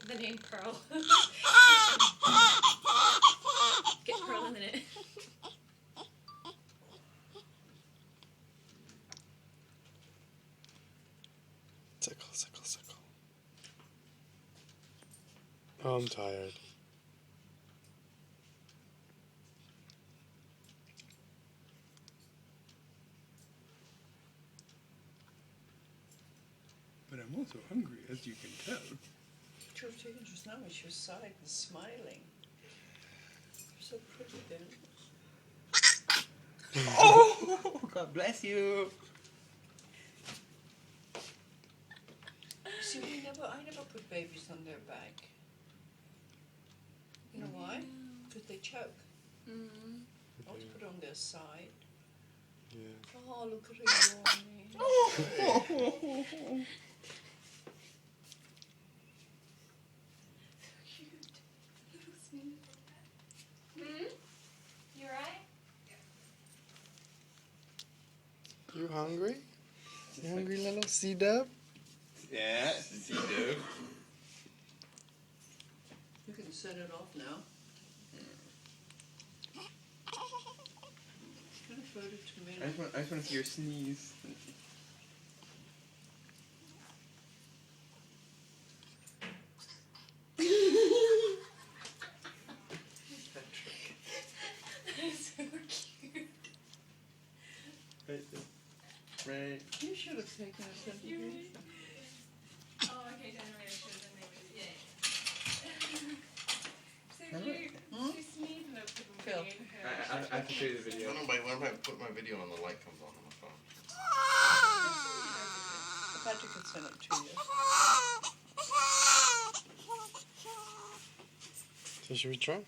the name Pearl. Get Pearl in a minute. Sickle, sickle, sickle. Oh, I'm tired. But I'm also hungry, as you can tell. She was taken just now when she was sighing and smiling. You're so pretty then. Oh, God bless you. See, I never put babies on their back. You know why? Because they choke. Mm-hmm. Always put on their side. Yeah. Oh, look at her yawning. You alright? You hungry? You hungry, little C-dub? Yeah, see you. You can set it off now. She's gonna float it to me. I just want to see your sneeze. That's so cute. Right there. Right. You should have taken a certification. Oh, okay, January should have been maybe. So Alright. cute. Hmm? She sneezed and Phil. I have to show you the video. When I put my video on, the light comes on my phone. Patrick could send it to you. So should we try?